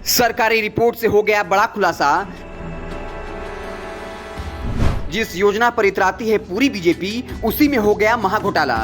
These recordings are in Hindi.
सरकारी रिपोर्ट से हो गया बड़ा खुलासा। जिस योजना पर इतराती है पूरी बीजेपी, उसी में हो गया महाघोटाला।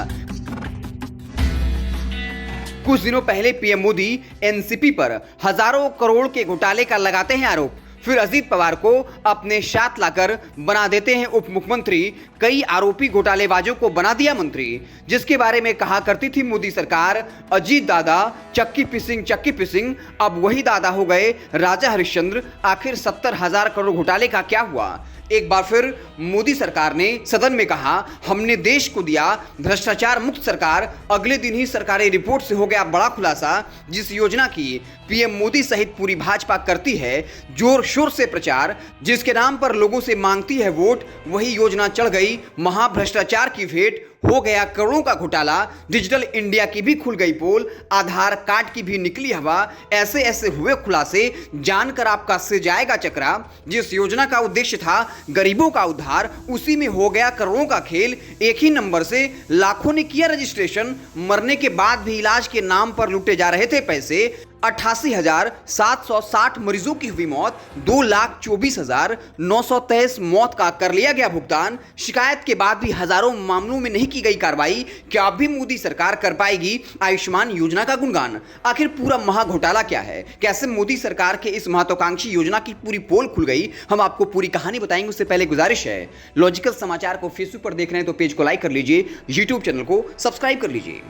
कुछ दिनों पहले पीएम मोदी एनसीपी पर हजारों करोड़ के घोटाले का लगाते हैं आरोप, फिर अजीत पवार को अपने साथ लाकर बना देते हैं उप मुख्यमंत्री। कई आरोपी घोटालेबाजों को बना दिया मंत्री, जिसके बारे में कहा करती थी मोदी सरकार, अजीत दादा चक्की पिसिंग, अब वही दादा हो गए राजा हरिश्चंद्र। आखिर 70,000 करोड़ घोटाले का क्या हुआ? एक बार फिर मोदी सरकार ने सदन में कहा, हमने देश को दिया भ्रष्टाचार मुक्त सरकार। अगले दिन ही सरकारी रिपोर्ट से हो गया बड़ा खुलासा। जिस योजना की पीएम मोदी सहित पूरी भाजपा करती है जोर शोर से प्रचार, जिसके नाम पर लोगों से मांगती है वोट, वही योजना चढ़ गई महाभ्रष्टाचार की भेंट। हो गया करोड़ों का घोटाला। डिजिटल इंडिया की भी खुल गई पोल, आधार कार्ड की भी निकली हवा। ऐसे ऐसे हुए खुलासे, जानकर आपका सिर जाएगा चकरा। जिस योजना का उद्देश्य था गरीबों का उद्धार, उसी में हो गया करोड़ों का खेल। एक ही नंबर से लाखों ने किया रजिस्ट्रेशन, मरने के बाद भी इलाज के नाम पर लूटे जा रहे थे पैसे। 88,760 मरीजों की हुई मौत, 2,24,923 मौत का कर लिया गया भुगतान। शिकायत के बाद भी हजारों मामलों में नहीं की गई कार्रवाई। क्या अब भी मोदी सरकार कर पाएगी आयुष्मान योजना का गुणगान? आखिर पूरा महाघोटाला क्या है? कैसे मोदी सरकार के इस महत्वाकांक्षी योजना की पूरी पोल खुल गई? हम आपको पूरी कहानी बताएंगे। उससे पहले गुजारिश है, लॉजिकल समाचार को फेसबुक पर देख रहे हैं तो पेज को लाइक कर लीजिए, यूट्यूब चैनल को सब्सक्राइब कर लीजिए।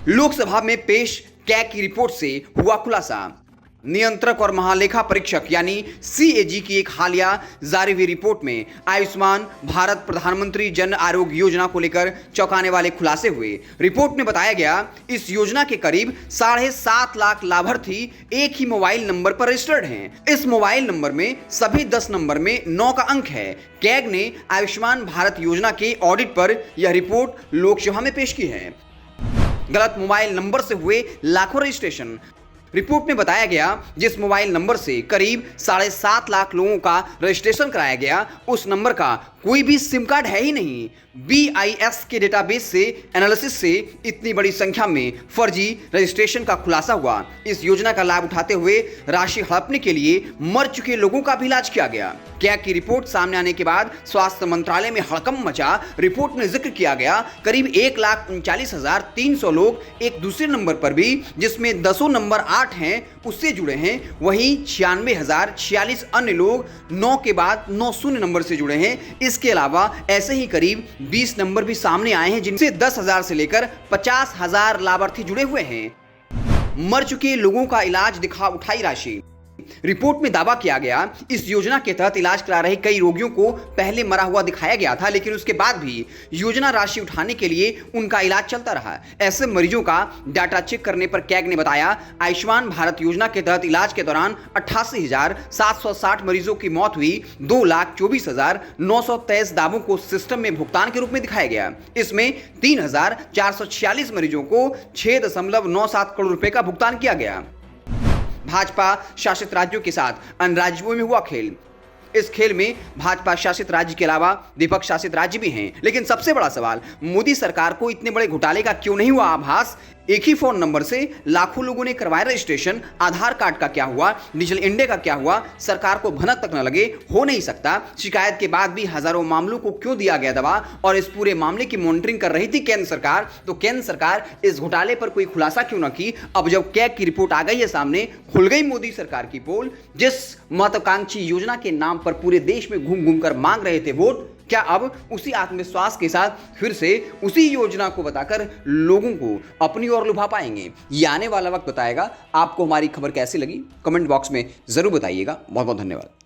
लोकसभा में पेश कैग की रिपोर्ट से हुआ खुलासा। नियंत्रक और महालेखा परीक्षक यानी सीएजी की एक हालिया जारी हुई रिपोर्ट में आयुष्मान भारत प्रधानमंत्री जन आरोग्य योजना को लेकर चौंकाने वाले खुलासे हुए। रिपोर्ट में बताया गया, इस योजना के करीब 7.5 लाख लाभार्थी एक ही मोबाइल नंबर पर रजिस्टर्ड हैं। इस मोबाइल नंबर में सभी 10 नंबर में 9 का अंक है। कैग ने आयुष्मान भारत योजना के ऑडिट पर यह रिपोर्ट लोकसभा में पेश की है। गलत मोबाइल नंबर से हुए लाखों रजिस्ट्रेशन। रिपोर्ट में बताया गया, जिस मोबाइल नंबर से करीब 7.5 लाख लोगों का रजिस्ट्रेशन कराया गया, उस नंबर का कोई भी सिम कार्ड है ही नहीं। BIS के डेटाबेस से एनालिसिस से इतनी बड़ी संख्या में फर्जी रजिस्ट्रेशन का खुलासा हुआ। इस योजना का लाभ उठाते हुए राशि हड़पने के लिए मर चुके लोगों का भी इलाज किया गया। कैग की रिपोर्ट सामने आने के बाद स्वास्थ्य मंत्रालय में हड़कंप मचा। रिपोर्ट में जिक्र किया गया, करीब 1,39,300 लोग एक दूसरे नंबर पर भी, जिसमें 10 नंबर 8 हैं, उससे जुड़े हैं। वहीं 96,046 अन्य लोग 9 के बाद 90 नंबर से जुड़े हैं। इसके अलावा ऐसे ही करीब 20 नंबर भी सामने आए हैं, जिनसे 10,000 से लेकर 50,000 लाभार्थी जुड़े हुए हैं। मर चुके लोगों का इलाज दिखा उठाई राशि। रिपोर्ट में दावा किया गया, इस योजना के तहत इलाज करा रहे कई रोगियों को पहले मरा हुआ दिखाया गया था, लेकिन उसके बाद भी योजना राशि उठाने के लिए उनका इलाज चलता रहा। ऐसे मरीजों का डाटा चेक करने पर कैग ने बताया, आयुष्मान भारत योजना के तहत इलाज के दौरान 88,760 मरीजों की मौत हुई। 2,24,923 दावों को सिस्टम में भुगतान के रूप में दिखाया गया। इसमें 3,446 मरीजों को 6.97 करोड़ रुपए का भुगतान किया गया। भाजपा शासित राज्यों के साथ अन्य राज्यों में हुआ खेल। इस खेल में भाजपा शासित राज्य के अलावा विपक्ष शासित राज्य भी हैं। लेकिन सबसे बड़ा सवाल, मोदी सरकार को इतने बड़े घोटाले का क्यों नहीं हुआ आभास? एक ही फोन नंबर से लाखों लोगों ने करवाया रजिस्ट्रेशन। आधार कार्ड का क्या हुआ? डिजिटल इंडिया का क्या हुआ? सरकार को भनक तक न लगे, हो नहीं सकता। शिकायत के बाद भी हजारों मामलों को क्यों दिया गया दबा? और इस पूरे मामले की मॉनिटरिंग कर रही थी केंद्र सरकार, तो केंद्र सरकार इस घोटाले पर कोई खुलासा क्यों न की? अब जब कैग की रिपोर्ट आ गई है सामने, खुल गई मोदी सरकार की पोल। जिस महत्वाकांक्षी योजना के नाम पर पूरे देश में घूम घूम कर मांग रहे थे वोट, क्या अब उसी आत्मविश्वास के साथ फिर से उसी योजना को बताकर लोगों को अपनी ओर लुभा पाएंगे? ये आने वाला वक्त बताएगा। आपको हमारी खबर कैसी लगी कमेंट बॉक्स में जरूर बताइएगा। बहुत बहुत धन्यवाद।